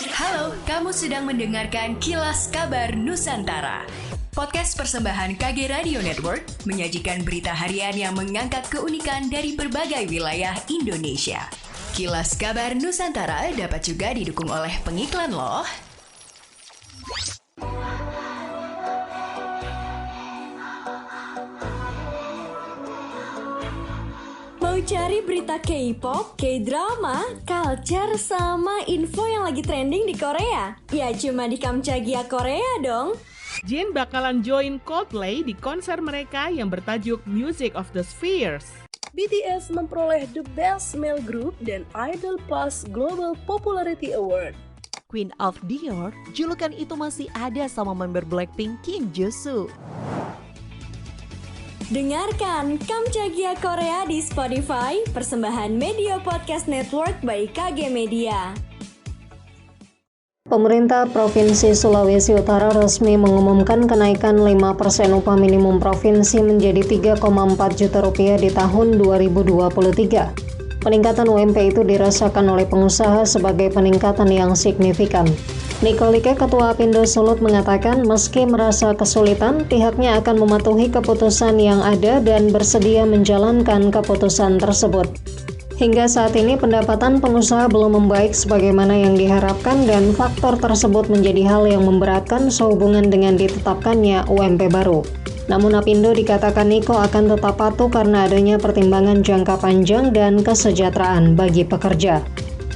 Halo, kamu sedang mendengarkan Kilas Kabar Nusantara. Podcast persembahan KG Radio Network menyajikan berita harian yang mengangkat keunikan dari berbagai wilayah Indonesia. Kilas Kabar Nusantara dapat juga didukung oleh pengiklan loh. Mau cari berita K-pop, K-drama, culture, sama info yang lagi trending di Korea? Ya cuma di Kamchagia Korea dong. Jin bakalan join Coldplay di konser mereka yang bertajuk Music of the Spheres. BTS memperoleh The Best Male Group dan Idol Plus Global Popularity Award. Queen of Dior, julukan itu masih ada sama member Blackpink Kim Jisoo. Dengarkan Kamchagia Korea di Spotify, persembahan Media Podcast Network by KG Media. Pemerintah Provinsi Sulawesi Utara resmi mengumumkan kenaikan 5% upah minimum provinsi menjadi Rp3,4 juta di tahun 2023. Peningkatan UMP itu dirasakan oleh pengusaha sebagai peningkatan yang signifikan. Nikolike, Ketua Apindo Sulut, mengatakan meski merasa kesulitan, pihaknya akan mematuhi keputusan yang ada dan bersedia menjalankan keputusan tersebut. Hingga saat ini pendapatan pengusaha belum membaik sebagaimana yang diharapkan dan faktor tersebut menjadi hal yang memberatkan sehubungan dengan ditetapkannya UMP baru. Namun Apindo dikatakan Niko akan tetap patuh karena adanya pertimbangan jangka panjang dan kesejahteraan bagi pekerja.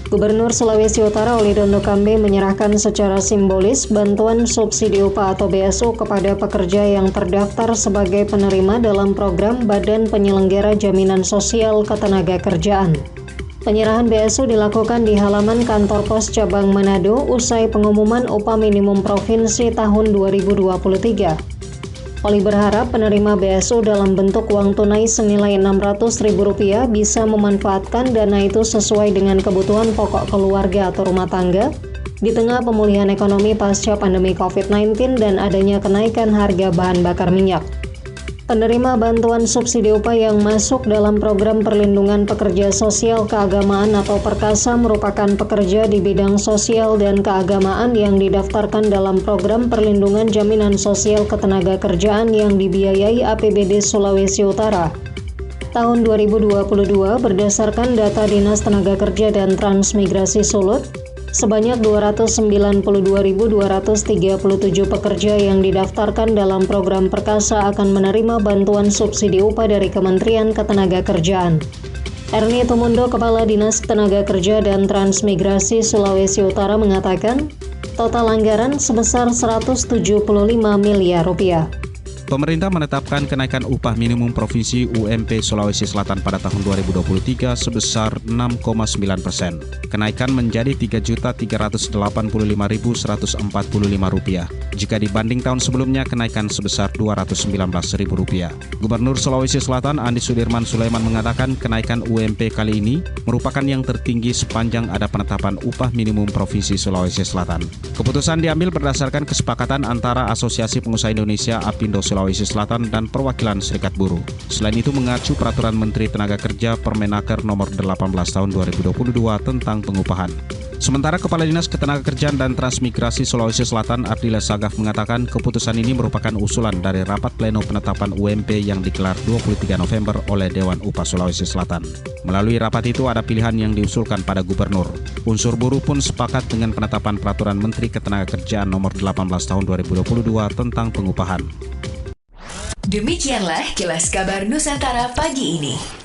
Gubernur Sulawesi Utara Oli Dondo Kambe menyerahkan secara simbolis bantuan subsidi upah atau BSU kepada pekerja yang terdaftar sebagai penerima dalam program Badan Penyelenggara Jaminan Sosial Ketenagakerjaan. Penyerahan BSU dilakukan di halaman kantor pos cabang Manado usai pengumuman upah minimum provinsi tahun 2023. Oli berharap penerima BSU dalam bentuk uang tunai senilai Rp600.000 bisa memanfaatkan dana itu sesuai dengan kebutuhan pokok keluarga atau rumah tangga di tengah pemulihan ekonomi pasca pandemi COVID-19 dan adanya kenaikan harga bahan bakar minyak. Penerima bantuan subsidi upah yang masuk dalam program perlindungan pekerja sosial keagamaan atau Perkasa merupakan pekerja di bidang sosial dan keagamaan yang didaftarkan dalam program perlindungan jaminan sosial ketenagakerjaan yang dibiayai APBD Sulawesi Utara. Tahun 2022 berdasarkan data Dinas Tenaga Kerja dan Transmigrasi Sulut, sebanyak 292.237 pekerja yang didaftarkan dalam program Perkasa akan menerima bantuan subsidi upah dari Kementerian Ketenagakerjaan. Ernie Tumundo, Kepala Dinas Tenaga Kerja dan Transmigrasi Sulawesi Utara mengatakan, total anggaran sebesar Rp175 miliar. Pemerintah menetapkan kenaikan upah minimum provinsi UMP Sulawesi Selatan pada tahun 2023 sebesar 6,9%. Kenaikan menjadi Rp3.385.145. Jika dibanding tahun sebelumnya, kenaikan sebesar Rp219.000. Gubernur Sulawesi Selatan Andi Sudirman Sulaiman mengatakan kenaikan UMP kali ini merupakan yang tertinggi sepanjang ada penetapan upah minimum provinsi Sulawesi Selatan. Keputusan diambil berdasarkan kesepakatan antara Asosiasi Pengusaha Indonesia Apindo Sulawesi Selatan dan Perwakilan Serikat Buruh. Selain itu mengacu Peraturan Menteri Tenaga Kerja Permenaker Nomor 18 Tahun 2022 tentang pengupahan. Sementara Kepala Dinas Ketenagakerjaan dan Transmigrasi Sulawesi Selatan Ardila Sagaf mengatakan keputusan ini merupakan usulan dari rapat pleno penetapan UMP yang digelar 23 November oleh Dewan Upah Sulawesi Selatan. Melalui rapat itu ada pilihan yang diusulkan pada gubernur. Unsur buruh pun sepakat dengan penetapan Peraturan Menteri Ketenagakerjaan Nomor 18 Tahun 2022 tentang pengupahan. Demikianlah Kilas Kabar Nusantara pagi ini.